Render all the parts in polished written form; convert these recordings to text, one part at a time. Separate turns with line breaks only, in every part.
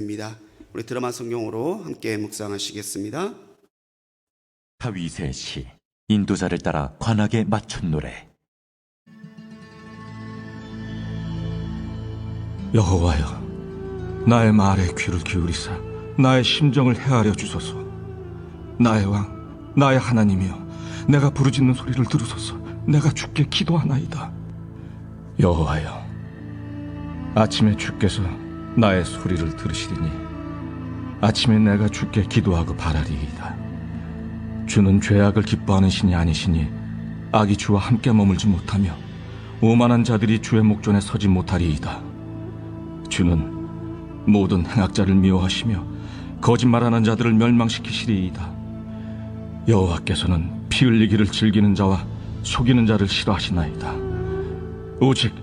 입니다. 우리 드라마 성경으로 함께 묵상하시겠습니다.
다윗의 시 인도자를 따라 관악에 맞춘 노래.
여호와여, 나의 말에 귀를 기울이사 나의 심정을 헤아려 주소서. 나의 왕, 나의 하나님이여, 내가 부르짖는 소리를 들으소서. 내가 주께 기도하나이다. 여호와여, 아침에 주께서 나의 소리를 들으시리니 아침에 내가 주께 기도하고 바라리이다. 주는 죄악을 기뻐하는 신이 아니시니 악이 주와 함께 머물지 못하며 오만한 자들이 주의 목전에 서지 못하리이다. 주는 모든 행악자를 미워하시며 거짓말하는 자들을 멸망시키시리이다. 여호와께서는 피 흘리기를 즐기는 자와 속이는 자를 싫어하시나이다. 오직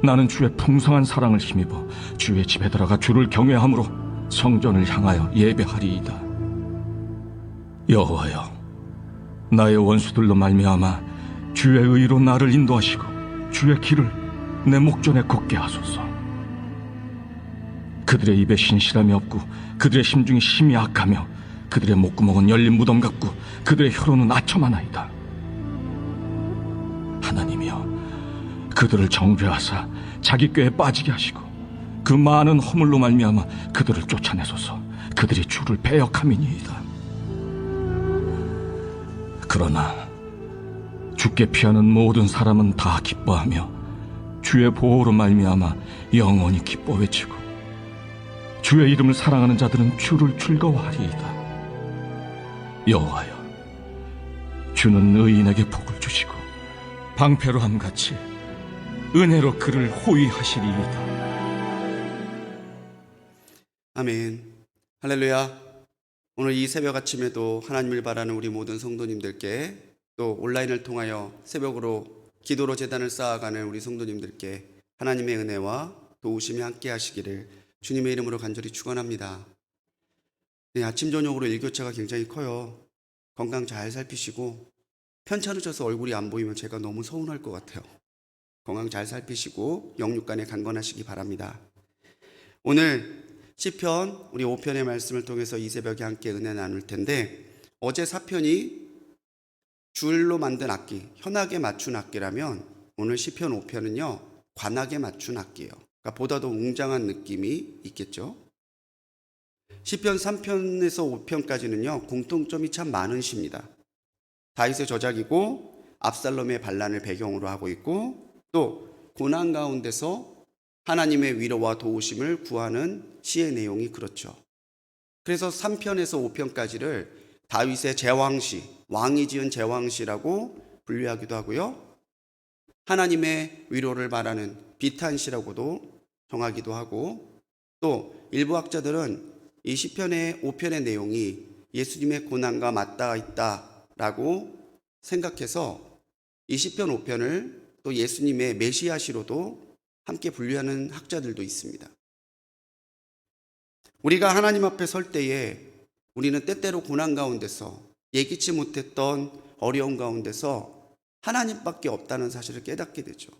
나는 주의 풍성한 사랑을 힘입어 주의 집에 들어가 주를 경외함으로 성전을 향하여 예배하리이다. 여호와여, 나의 원수들로 말미암아 주의 의로 나를 인도하시고 주의 길을 내 목전에 걷게 하소서. 그들의 입에 신실함이 없고 그들의 심중이 심히 악하며 그들의 목구멍은 열린 무덤 같고 그들의 혀로는 아첨하나이다. 하나님이여, 그들을 정죄하사 자기 꾀에 빠지게 하시고 그 많은 허물로 말미암아 그들을 쫓아내소서. 그들이 주를 배역함이니이다. 그러나 주께 피하는 모든 사람은 다 기뻐하며 주의 보호로 말미암아 영원히 기뻐 외치고 주의 이름을 사랑하는 자들은 주를 즐거워하리이다. 여호와여, 주는 의인에게 복을 주시고 방패로함 같이 은혜로 그를 호위하시리이다.
아멘. 할렐루야. 오늘 이 새벽 아침에도 하나님을 바라는 우리 모든 성도님들께, 또 온라인을 통하여 새벽으로 기도로 제단을 쌓아가는 우리 성도님들께 하나님의 은혜와 도우심이 함께 하시기를 주님의 이름으로 간절히 축원합니다. 네, 아침 저녁으로 일교차가 굉장히 커요. 건강 잘 살피시고, 편찮으셔서 얼굴이 안 보이면 제가 너무 서운할 것 같아요. 건강 잘 살피시고 영육간에 강건하시기 바랍니다. 오늘 시편 우리 5편의 말씀을 통해서 이 새벽에 함께 은혜 나눌 텐데, 어제 4편이 줄로 만든 악기, 현악에 맞춘 악기라면 오늘 시편 5편은요 관악에 맞춘 악기예요. 그러니까 보다 더 웅장한 느낌이 있겠죠. 시편 3편에서 5편까지는요 공통점이 참 많은 시입니다. 다윗의 저작이고 압살롬의 반란을 배경으로 하고 있고, 또 고난 가운데서 하나님의 위로와 도우심을 구하는 시의 내용이 그렇죠. 그래서 3편에서 5편까지를 다윗의 제왕시, 왕이 지은 제왕시라고 분류하기도 하고요, 하나님의 위로를 바라는 비탄시라고도 정하기도 하고, 또 일부 학자들은 이 시편의 5편의 내용이 예수님의 고난과 맞닿아 있다라고 생각해서 이 시편 5편을 또 예수님의 메시아시로도 함께 분류하는 학자들도 있습니다. 우리가 하나님 앞에 설 때에 우리는 때때로 고난 가운데서, 예기치 못했던 어려움 가운데서 하나님밖에 없다는 사실을 깨닫게 되죠.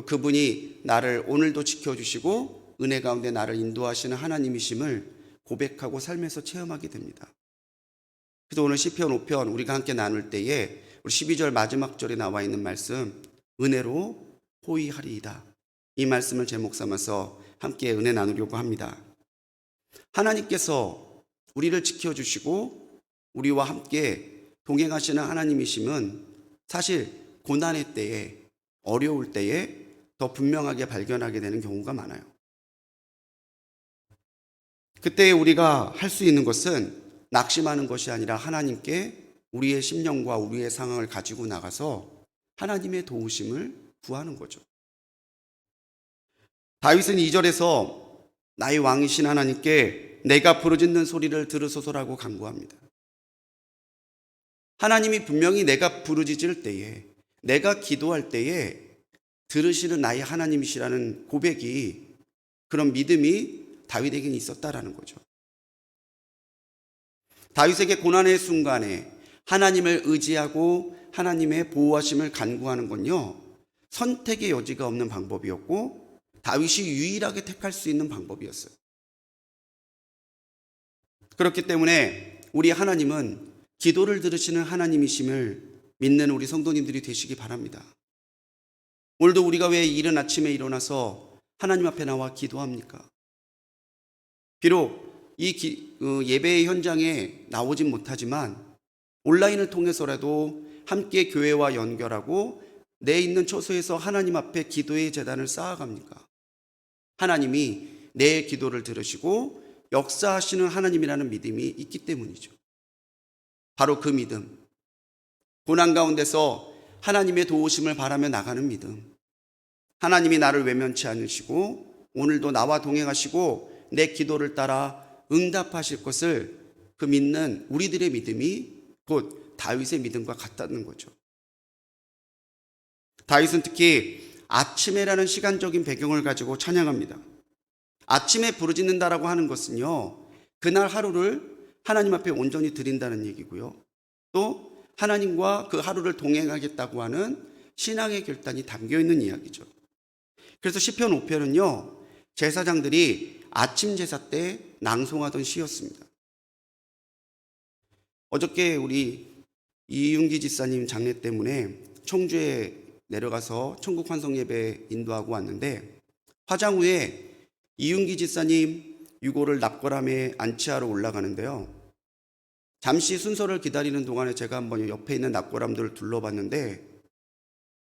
그분이 나를 오늘도 지켜주시고 은혜 가운데 나를 인도하시는 하나님이심을 고백하고 삶에서 체험하게 됩니다. 그래서 오늘 시편 5편 우리가 함께 나눌 때에 우리 12절 마지막 절에 나와 있는 말씀, 은혜로 호위하리이다, 이 말씀을 제목 삼아서 함께 은혜 나누려고 합니다. 하나님께서 우리를 지켜주시고 우리와 함께 동행하시는 하나님이심은 사실 고난의 때에, 어려울 때에 더 분명하게 발견하게 되는 경우가 많아요. 그때 우리가 할 수 있는 것은 낙심하는 것이 아니라 하나님께 우리의 심령과 우리의 상황을 가지고 나가서 하나님의 도우심을 구하는 거죠. 다윗은 2절에서 나의 왕이신 하나님께 내가 부르짖는 소리를 들으소서라고 간구합니다. 하나님이 분명히 내가 부르짖을 때에, 내가 기도할 때에 들으시는 나의 하나님이시라는 고백이, 그런 믿음이 다윗에게는 있었다라는 거죠. 다윗에게 고난의 순간에 하나님을 의지하고 하나님의 보호하심을 간구하는 건요 선택의 여지가 없는 방법이었고 다윗이 유일하게 택할 수 있는 방법이었어요. 그렇기 때문에 우리 하나님은 기도를 들으시는 하나님이심을 믿는 우리 성도님들이 되시기 바랍니다. 오늘도 우리가 왜 이른 아침에 일어나서 하나님 앞에 나와 기도합니까? 비록 이 예배의 현장에 나오진 못하지만 온라인을 통해서라도 함께 교회와 연결하고 내 있는 처소에서 하나님 앞에 기도의 제단을 쌓아갑니까? 하나님이 내 기도를 들으시고 역사하시는 하나님이라는 믿음이 있기 때문이죠. 바로 그 믿음, 고난 가운데서 하나님의 도우심을 바라며 나가는 믿음, 하나님이 나를 외면치 않으시고 오늘도 나와 동행하시고 내 기도를 따라 응답하실 것을 그 믿는 우리들의 믿음이 곧 다윗의 믿음과 같다는 거죠. 다윗은 특히 아침에라는 시간적인 배경을 가지고 찬양합니다. 아침에 부르짖는다라고 하는 것은요, 그날 하루를 하나님 앞에 온전히 드린다는 얘기고요, 또 하나님과 그 하루를 동행하겠다고 하는 신앙의 결단이 담겨 있는 이야기죠. 그래서 시편 5편은요, 제사장들이 아침 제사 때 낭송하던 시였습니다. 어저께 우리 이윤기 지사님 장례 때문에 청주에 내려가서 천국 환송 예배 인도하고 왔는데, 화장 후에 이윤기 지사님 유골을 납골함에 안치하러 올라가는데요, 잠시 순서를 기다리는 동안에 제가 한번 옆에 있는 납골함들을 둘러봤는데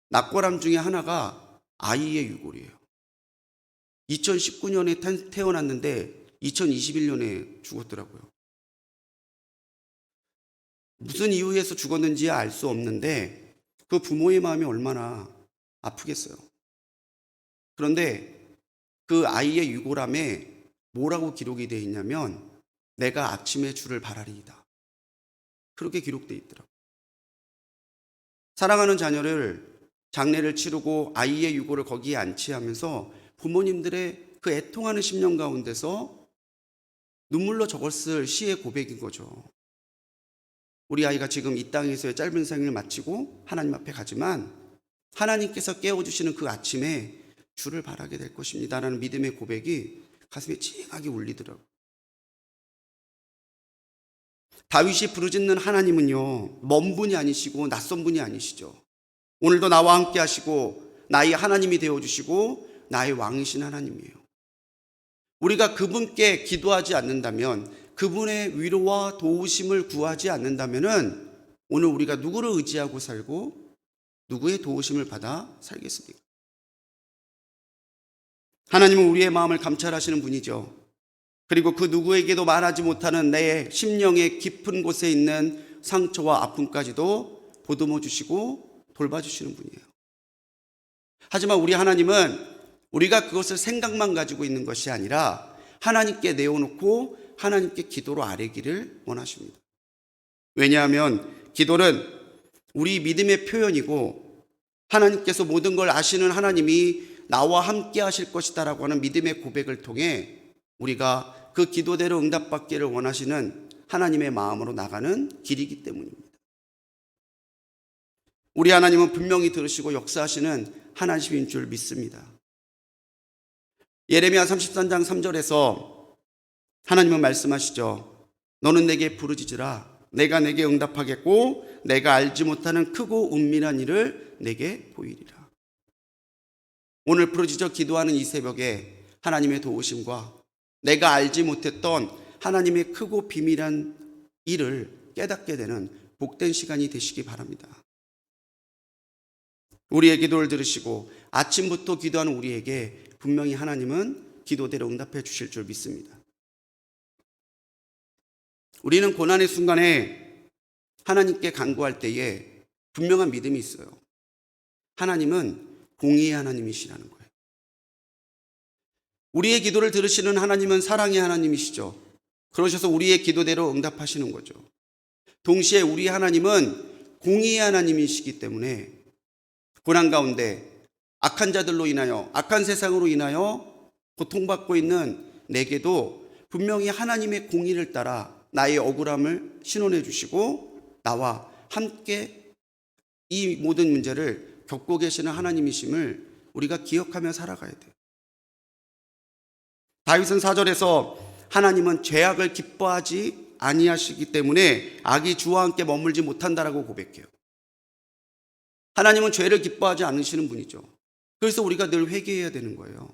납골함 중에 하나가 아이의 유골이에요. 2019년에 태어났는데 2021년에 죽었더라고요. 무슨 이유에서 죽었는지 알 수 없는데 그 부모의 마음이 얼마나 아프겠어요. 그런데 그 아이의 유골함에 뭐라고 기록이 되어 있냐면 내가 아침에 주를 바라리이다, 그렇게 기록되어 있더라고요. 사랑하는 자녀를 장례를 치르고 아이의 유골을 거기에 안치하면서 부모님들의 그 애통하는 심령 가운데서 눈물로 적었을 시의 고백인 거죠. 우리 아이가 지금 이 땅에서의 짧은 생을 마치고 하나님 앞에 가지만 하나님께서 깨워주시는 그 아침에 주를 바라게 될 것입니다 라는 믿음의 고백이 가슴에 찡하게 울리더라고요. 다윗이 부르짖는 하나님은요, 먼 분이 아니시고 낯선 분이 아니시죠. 오늘도 나와 함께 하시고 나의 하나님이 되어주시고 나의 왕이신 하나님이에요. 우리가 그분께 기도하지 않는다면, 그분의 위로와 도우심을 구하지 않는다면 오늘 우리가 누구를 의지하고 살고 누구의 도우심을 받아 살겠습니까? 하나님은 우리의 마음을 감찰하시는 분이죠. 그리고 그 누구에게도 말하지 못하는 내 심령의 깊은 곳에 있는 상처와 아픔까지도 보듬어 주시고 돌봐주시는 분이에요. 하지만 우리 하나님은 우리가 그것을 생각만 가지고 있는 것이 아니라 하나님께 내어놓고 하나님께 기도로 아뢰기를 원하십니다. 왜냐하면 기도는 우리 믿음의 표현이고 하나님께서 모든 걸 아시는 하나님이 나와 함께 하실 것이다라고 하는 믿음의 고백을 통해 우리가 그 기도대로 응답받기를 원하시는 하나님의 마음으로 나가는 길이기 때문입니다. 우리 하나님은 분명히 들으시고 역사하시는 하나님인 줄 믿습니다. 예레미야 33장 3절에서 하나님은 말씀하시죠. 너는 내게 부르짖으라. 내가 내게 응답하겠고 내가 알지 못하는 크고 은밀한 일을 내게 보이리라. 오늘 부르짖어 기도하는 이 새벽에 하나님의 도우심과 내가 알지 못했던 하나님의 크고 비밀한 일을 깨닫게 되는 복된 시간이 되시기 바랍니다. 우리의 기도를 들으시고 아침부터 기도하는 우리에게 분명히 하나님은 기도대로 응답해 주실 줄 믿습니다. 우리는 고난의 순간에 하나님께 간구할 때에 분명한 믿음이 있어요. 하나님은 공의의 하나님이시라는 거예요. 우리의 기도를 들으시는 하나님은 사랑의 하나님이시죠. 그러셔서 우리의 기도대로 응답하시는 거죠. 동시에 우리 하나님은 공의의 하나님이시기 때문에 고난 가운데 악한 자들로 인하여, 악한 세상으로 인하여 고통받고 있는 내게도 분명히 하나님의 공의를 따라 나의 억울함을 신원해 주시고 나와 함께 이 모든 문제를 겪고 계시는 하나님이심을 우리가 기억하며 살아가야 돼요. 다윗은 4절에서 하나님은 죄악을 기뻐하지 아니하시기 때문에 악이 주와 함께 머물지 못한다라고 고백해요. 하나님은 죄를 기뻐하지 않으시는 분이죠. 그래서 우리가 늘 회개해야 되는 거예요.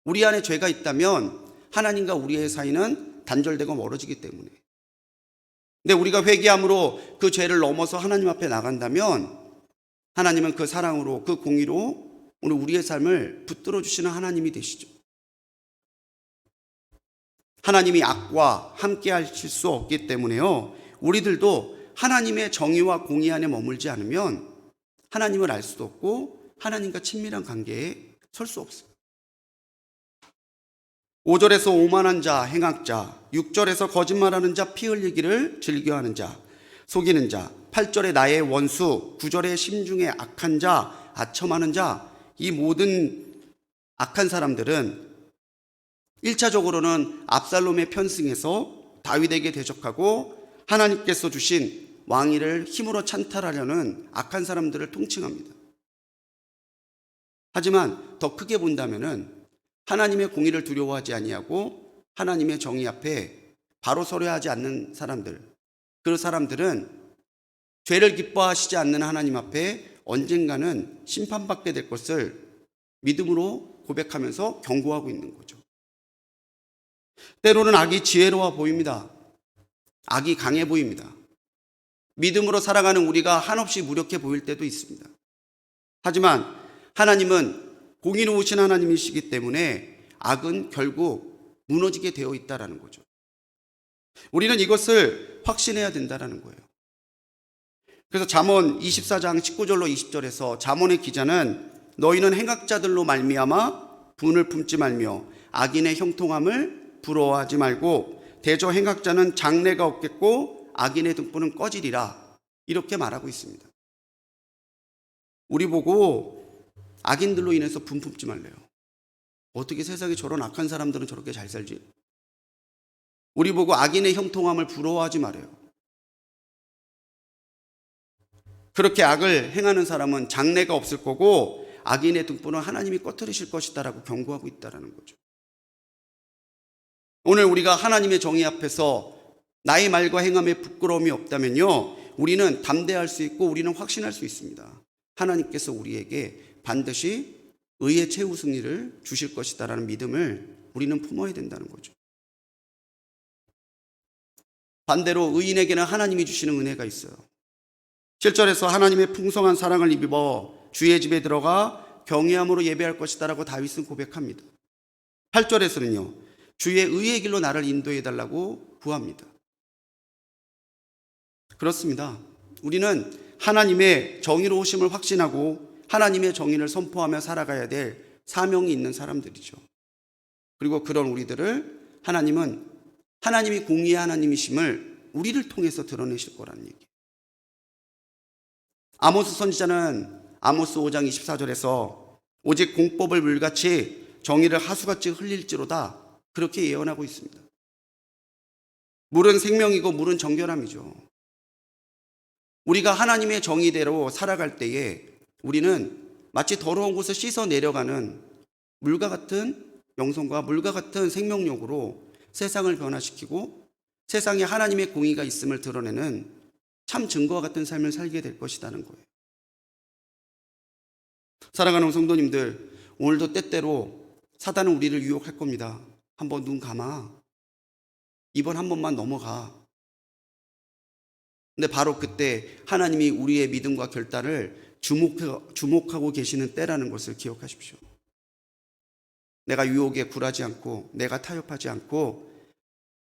우리 안에 죄가 있다면 하나님과 우리의 사이는 단절되고 멀어지기 때문에. 근데 우리가 회개함으로 그 죄를 넘어서 하나님 앞에 나간다면 하나님은 그 사랑으로, 그 공의로 오늘 우리의 삶을 붙들어 주시는 하나님이 되시죠. 하나님이 악과 함께 하실 수 없기 때문에요, 우리들도 하나님의 정의와 공의 안에 머물지 않으면 하나님을 알 수도 없고 하나님과 친밀한 관계에 설 수 없어요. 5절에서 오만한 자, 행악자, 6절에서 거짓말하는 자, 피 흘리기를 즐겨하는 자, 속이는 자, 8절에 나의 원수, 9절에 심중에 악한 자, 아첨하는 자, 이 모든 악한 사람들은 1차적으로는 압살롬의 편승해서 다윗에게 대적하고 하나님께서 주신 왕위를 힘으로 찬탈하려는 악한 사람들을 통칭합니다. 하지만 더 크게 본다면은 하나님의 공의를 두려워하지 아니하고 하나님의 정의 앞에 바로 서려 하지 않는 사람들, 그 사람들은 죄를 기뻐하시지 않는 하나님 앞에 언젠가는 심판받게 될 것을 믿음으로 고백하면서 경고하고 있는 거죠. 때로는 악이 지혜로워 보입니다. 악이 강해 보입니다. 믿음으로 살아가는 우리가 한없이 무력해 보일 때도 있습니다. 하지만 하나님은 공의로우신 하나님이시기 때문에 악은 결국 무너지게 되어 있다는 거죠. 우리는 이것을 확신해야 된다는 거예요. 그래서 잠언 24장 19절로 20절에서 잠언의 기자는 너희는 행악자들로 말미암아 분을 품지 말며 악인의 형통함을 부러워하지 말고 대저 행악자는 장래가 없겠고 악인의 등불은 꺼지리라, 이렇게 말하고 있습니다. 우리 보고 악인들로 인해서 분 품지 말래요. 어떻게 세상에 저런 악한 사람들은 저렇게 잘 살지? 우리 보고 악인의 형통함을 부러워하지 말아요. 그렇게 악을 행하는 사람은 장래가 없을 거고 악인의 등불은 하나님이 꺼뜨리실 것이다라고 경고하고 있다는 거죠. 오늘 우리가 하나님의 정의 앞에서 나의 말과 행함에 부끄러움이 없다면요, 우리는 담대할 수 있고 우리는 확신할 수 있습니다. 하나님께서 우리에게 반드시 의의 최후 승리를 주실 것이다라는 믿음을 우리는 품어야 된다는 거죠. 반대로 의인에게는 하나님이 주시는 은혜가 있어요. 7절에서 하나님의 풍성한 사랑을 입어 주의 집에 들어가 경외함으로 예배할 것이다라고 다윗은 고백합니다. 8절에서는요, 주의 의의 길로 나를 인도해 달라고 구합니다. 그렇습니다. 우리는 하나님의 정의로우심을 확신하고 하나님의 정의를 선포하며 살아가야 될 사명이 있는 사람들이죠. 그리고 그런 우리들을 하나님은 하나님이 공의의 하나님이심을 우리를 통해서 드러내실 거라는 얘기예요. 아모스 선지자는 아모스 5장 24절에서 오직 공법을 물같이 정의를 하수같이 흘릴지로다, 그렇게 예언하고 있습니다. 물은 생명이고 물은 정결함이죠. 우리가 하나님의 정의대로 살아갈 때에 우리는 마치 더러운 곳을 씻어 내려가는 물과 같은 영성과 물과 같은 생명력으로 세상을 변화시키고 세상에 하나님의 공의가 있음을 드러내는 참 증거와 같은 삶을 살게 될 것이라는 거예요. 사랑하는 성도님들, 오늘도 때때로 사단은 우리를 유혹할 겁니다. 한번 눈 감아. 이번 한 번만 넘어가. 근데 바로 그때 하나님이 우리의 믿음과 결단을 주목하고 계시는 때라는 것을 기억하십시오. 내가 유혹에 굴하지 않고 내가 타협하지 않고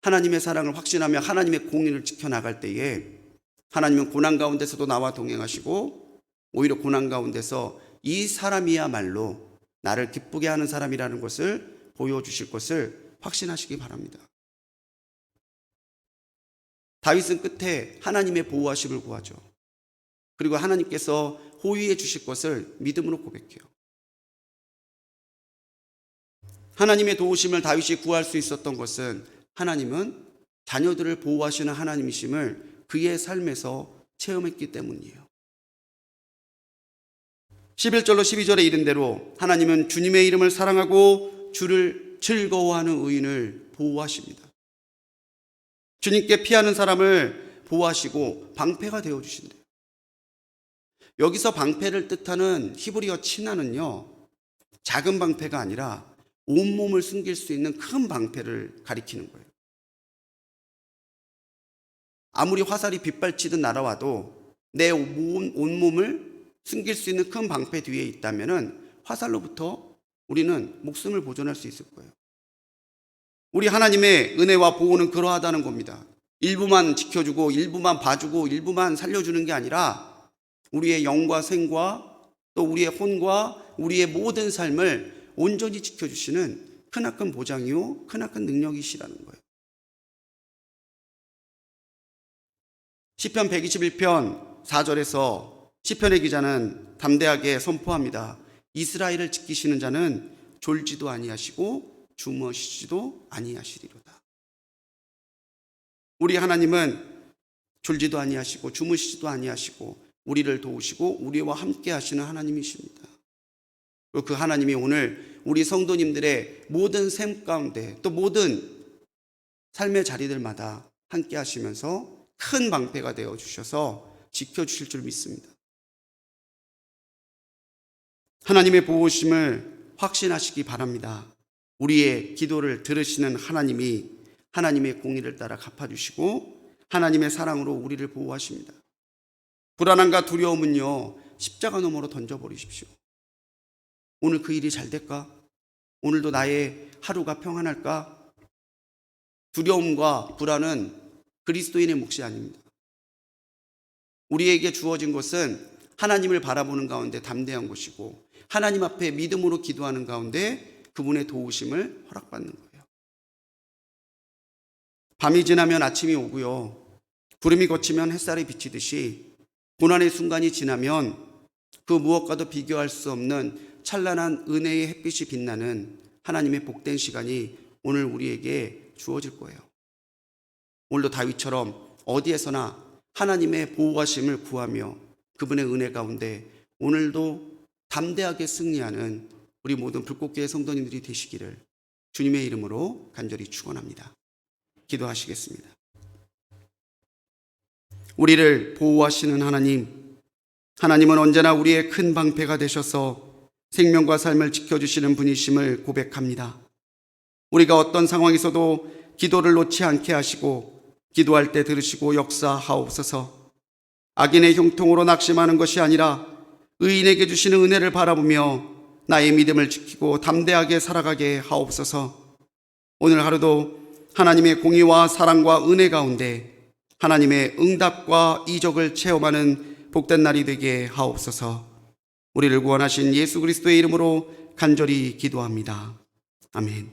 하나님의 사랑을 확신하며 하나님의 공의를 지켜나갈 때에 하나님은 고난 가운데서도 나와 동행하시고 오히려 고난 가운데서 이 사람이야말로 나를 기쁘게 하는 사람이라는 것을 보여주실 것을 확신하시기 바랍니다. 다윗은 끝에 하나님의 보호하심을 구하죠. 그리고 하나님께서 호위해 주실 것을 믿음으로 고백해요. 하나님의 도우심을 다윗이 구할 수 있었던 것은 하나님은 자녀들을 보호하시는 하나님이심을 그의 삶에서 체험했기 때문이에요. 11절로 12절에 이른 대로 하나님은 주님의 이름을 사랑하고 주를 즐거워하는 의인을 보호하십니다. 주님께 피하는 사람을 보호하시고 방패가 되어 주신대요. 여기서 방패를 뜻하는 히브리어 친화는요, 작은 방패가 아니라 온몸을 숨길 수 있는 큰 방패를 가리키는 거예요. 아무리 화살이 빗발치듯 날아와도 내 온몸을 숨길 수 있는 큰 방패 뒤에 있다면 화살로부터 우리는 목숨을 보존할 수 있을 거예요. 우리 하나님의 은혜와 보호는 그러하다는 겁니다. 일부만 지켜주고 일부만 봐주고 일부만 살려주는 게 아니라 우리의 영과 생과 또 우리의 혼과 우리의 모든 삶을 온전히 지켜주시는 크나큰 보장이요 크나큰 능력이시라는 거예요. 시편 121편 4절에서 시편의 기자는 담대하게 선포합니다. 이스라엘을 지키시는 자는 졸지도 아니하시고 주무시지도 아니하시리로다. 우리 하나님은 졸지도 아니하시고 주무시지도 아니하시고 우리를 도우시고 우리와 함께 하시는 하나님이십니다. 그리고 그 하나님이 오늘 우리 성도님들의 모든 삶 가운데 또 모든 삶의 자리들마다 함께 하시면서 큰 방패가 되어 주셔서 지켜주실 줄 믿습니다. 하나님의 보호심을 확신하시기 바랍니다. 우리의 기도를 들으시는 하나님이 하나님의 공의를 따라 갚아주시고 하나님의 사랑으로 우리를 보호하십니다. 불안함과 두려움은요, 십자가 너머로 던져버리십시오. 오늘 그 일이 잘 될까? 오늘도 나의 하루가 평안할까? 두려움과 불안은 그리스도인의 몫이 아닙니다. 우리에게 주어진 것은 하나님을 바라보는 가운데 담대한 것이고 하나님 앞에 믿음으로 기도하는 가운데 그분의 도우심을 허락받는 거예요. 밤이 지나면 아침이 오고요. 구름이 걷히면 햇살이 비치듯이 고난의 순간이 지나면 그 무엇과도 비교할 수 없는 찬란한 은혜의 햇빛이 빛나는 하나님의 복된 시간이 오늘 우리에게 주어질 거예요. 오늘도 다윗처럼 어디에서나 하나님의 보호하심을 구하며 그분의 은혜 가운데 오늘도 담대하게 승리하는 우리 모든 불꽃교회 성도님들이 되시기를 주님의 이름으로 간절히 축원합니다. 기도하시겠습니다. 우리를 보호하시는 하나님은 언제나 우리의 큰 방패가 되셔서 생명과 삶을 지켜주시는 분이심을 고백합니다. 우리가 어떤 상황에서도 기도를 놓지 않게 하시고 기도할 때 들으시고 역사하옵소서. 악인의 형통으로 낙심하는 것이 아니라 의인에게 주시는 은혜를 바라보며 나의 믿음을 지키고 담대하게 살아가게 하옵소서. 오늘 하루도 하나님의 공의와 사랑과 은혜 가운데 하나님의 응답과 이적을 체험하는 복된 날이 되게 하옵소서. 우리를 구원하신 예수 그리스도의 이름으로 간절히 기도합니다. 아멘.